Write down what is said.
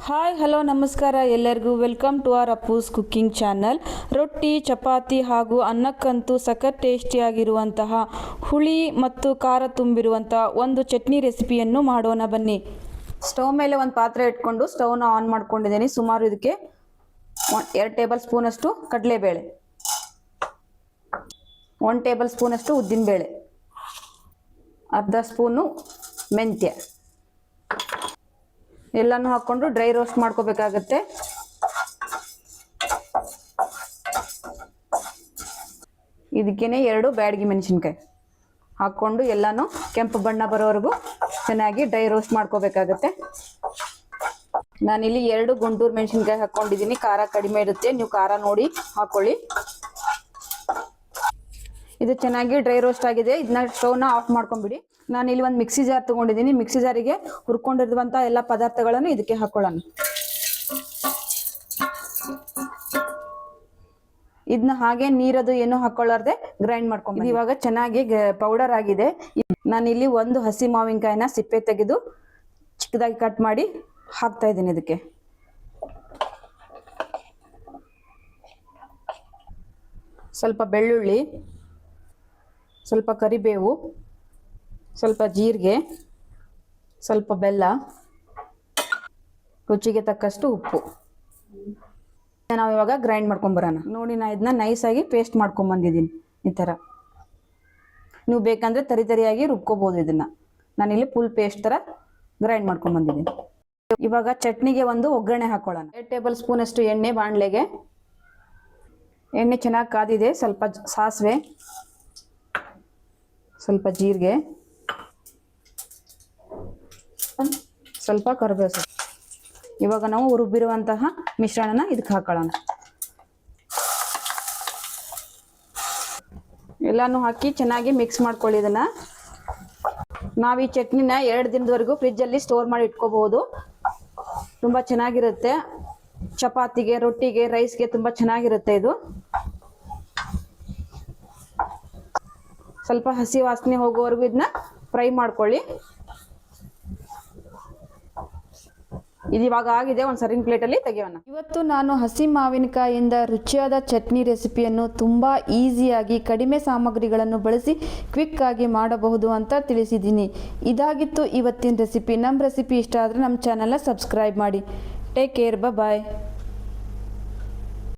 Hi hello ನಮಸ್ಕಾರ ಎಲ್ಲರಿಗೂ welcome to our Appu's cooking channel. ರೊಟ್ಟಿ ಚಪಾತಿ ಹಾಗೂ ಅನ್ನಕ್ಕಂತೂ ಸಖತ್ ಟೇಸ್ಟಿಯಾಗಿರುವಂತಹ ಹುಳಿ ಮತ್ತು ಖಾರ ತುಂಬಿರುವಂತಹ ಒಂದು ಚಟ್ನಿ ರೆಸಿಪಿಯನ್ನು ಮಾಡೋಣ ಬನ್ನಿ. ಸ್ಟವ್ ಮೇಲೆ ಒಂದು ಪಾತ್ರೆ ಇಟ್ಕೊಂಡು ಸ್ಟವ್ನ ಆನ್ ಮಾಡ್ಕೊಂಡಿದ್ದೀನಿ. ಸುಮಾರು ಇದಕ್ಕೆ 2 ಟೇಬಲ್ ಸ್ಪೂನ್ ಅಷ್ಟು ಕಡಲೆಬೇಳೆ, 1 ಟೇಬಲ್ ಸ್ಪೂನ್ ಅಷ್ಟು ಉದ್ದಿನಬೇಳೆ, ಅರ್ಧ ಸ್ಪೂನು ಮೆಂತ್ಯ ಎಲ್ಲನೂ ಹಾಕೊಂಡು ಡ್ರೈ ರೋಸ್ಟ್ ಮಾಡ್ಕೋಬೇಕಾಗತ್ತೆ. ಇದಕ್ಕೇನೆ 2 ಬ್ಯಾಡಗಿ ಮೆಣಸಿನ್ಕಾಯಿ ಹಾಕೊಂಡು ಎಲ್ಲಾನು ಕೆಂಪು ಬಣ್ಣ ಬರೋವರೆಗೂ ಚೆನ್ನಾಗಿ ಡ್ರೈ ರೋಸ್ಟ್ ಮಾಡ್ಕೋಬೇಕಾಗತ್ತೆ. ನಾನಿಲ್ಲಿ 2 ಗುಂಟೂರು ಮೆಣಸಿನ್ಕಾಯಿ ಹಾಕೊಂಡಿದ್ದೀನಿ. ಖಾರ ಕಡಿಮೆ ಇರುತ್ತೆ, ನೀವು ಖಾರ ನೋಡಿ ಹಾಕೊಳ್ಳಿ. ಇದು ಚೆನ್ನಾಗಿ ಡ್ರೈ ರೋಸ್ಟ್ ಆಗಿದೆ. ಇದನ್ನ ಸ್ಟವ್ನ ಆಫ್ ಮಾಡ್ಕೊಂಡ್ಬಿಡಿ. ನಾನಿಲ್ಲಿ ಒಂದು ಮಿಕ್ಸಿ ಜಾರ್ ತಗೊಂಡಿದ್ದೀನಿ. ಮಿಕ್ಸಿ ಜಾರಿಗೆ ಹುರ್ಕೊಂಡಿರುವಂಥ ಎಲ್ಲ ಪದಾರ್ಥಗಳನ್ನು ಇದಕ್ಕೆ ಹಾಕೊಳ್ಳೋಣ. ಇದನ್ನ ಹಾಗೆ ನೀರದು ಏನು ಹಾಕೊಳ್ಳಾರ್ದೆ ಗ್ರೈಂಡ್ ಮಾಡ್ಕೊಂಡು ಇವಾಗ ಚೆನ್ನಾಗಿ ಪೌಡರ್ ಆಗಿದೆ. ನಾನಿಲ್ಲಿ ಒಂದು ಹಸಿ ಮಾವಿನಕಾಯಿನ ಸಿಪ್ಪೆ ತೆಗೆದು ಚಿಕ್ಕದಾಗಿ ಕಟ್ ಮಾಡಿ ಹಾಕ್ತಾ ಇದ್ದೀನಿ. ಇದಕ್ಕೆ ಸ್ವಲ್ಪ ಬೆಳ್ಳುಳ್ಳಿ, ಸ್ವಲ್ಪ ಕರಿಬೇವು, ಸ್ವಲ್ಪ ಜೀರಿಗೆ, ಸ್ವಲ್ಪ ಬೆಲ್ಲ, ರುಚಿಗೆ ತಕ್ಕಷ್ಟು ಉಪ್ಪು. ನಾವು ಇವಾಗ ಗ್ರೈಂಡ್ ಮಾಡ್ಕೊಂಬರೋಣ. ನೋಡಿ, ನಾನು ಇದನ್ನ ನೈಸಾಗಿ ಪೇಸ್ಟ್ ಮಾಡ್ಕೊಂಬಂದಿದ್ದೀನಿ. ಈ ಥರ ನೀವು ಬೇಕಂದರೆ ತರಿಯಾಗಿ ರುಬ್ಕೋಬೋದು. ಇದನ್ನು ನಾನಿಲ್ಲಿ ಫುಲ್ ಪೇಸ್ಟ್ ಥರ ಗ್ರೈಂಡ್ ಮಾಡ್ಕೊಂಬಂದಿದ್ದೀನಿ. ಇವಾಗ ಚಟ್ನಿಗೆ ಒಂದು ಒಗ್ಗರಣೆ ಹಾಕೊಳ್ಳೋಣ. 2 ಟೇಬಲ್ ಸ್ಪೂನ್ ಅಷ್ಟು ಎಣ್ಣೆ ಬಾಣಲೆಗೆ. ಎಣ್ಣೆ ಚೆನ್ನಾಗಿ ಕಾದಿದೆ. ಸ್ವಲ್ಪ ಸಾಸಿವೆ, ಸ್ವಲ್ಪ ಜೀರಿಗೆ, ಸ್ವಲ್ಪ ಕರಿಬೇವು ಸೊಪ್ಪು. ಇವಾಗ ನಾವು ರುಬ್ಬಿರುವಂತಹ ಮಿಶ್ರಣನ ಇದಕ್ಕೆ ಹಾಕೊಳ್ಳೋಣ. ಎಲ್ಲಾನು ಹಾಕಿ ಚೆನ್ನಾಗಿ ಮಿಕ್ಸ್ ಮಾಡ್ಕೊಳ್ಳಿ. ಇದನ್ನ ನಾವು ಈ ಚಟ್ನಿನ 2 ದಿನದವರೆಗೂ ಫ್ರಿಜ್ಜಲ್ಲಿ ಸ್ಟೋರ್ ಮಾಡಿ ಇಟ್ಕೋಬಹುದು. ತುಂಬ ಚೆನ್ನಾಗಿರುತ್ತೆ. ಚಪಾತಿಗೆ, ರೊಟ್ಟಿಗೆ, ರೈಸ್ಗೆ ತುಂಬ ಚೆನ್ನಾಗಿರುತ್ತೆ. ಇದು ಸ್ವಲ್ಪ ಹಸಿ ವಾಸನೆ ಹೋಗೋವರೆಗೂ ಇದನ್ನ ಫ್ರೈ ಮಾಡ್ಕೊಳ್ಳಿ. ಇದು ಇವಾಗ ಆಗಿದೆ. ಒಂದು ಸರ್ವಿಂಗ್ ಪ್ಲೇಟಲ್ಲಿ ತೆಗೆಯೋಣ. ಇವತ್ತು ನಾನು ಹಸಿ ಮಾವಿನಕಾಯಿಯಿಂದ ರುಚಿಯಾದ ಚಟ್ನಿ ರೆಸಿಪಿಯನ್ನು ತುಂಬ ಈಸಿಯಾಗಿ ಕಡಿಮೆ ಸಾಮಗ್ರಿಗಳನ್ನು ಬಳಸಿ ಕ್ವಿಕ್ ಆಗಿ ಮಾಡಬಹುದು ಅಂತ ತಿಳಿಸಿದ್ದೀನಿ. ಇದಾಗಿತ್ತು ಇವತ್ತಿನ ರೆಸಿಪಿ. ನಮ್ಮ ರೆಸಿಪಿ ಇಷ್ಟ ಆದರೆ ನಮ್ಮ ಚಾನಲ್ನ ಸಬ್ಸ್ಕ್ರೈಬ್ ಮಾಡಿ. ಟೇಕ್ ಕೇರ್, ಬಾಯ್.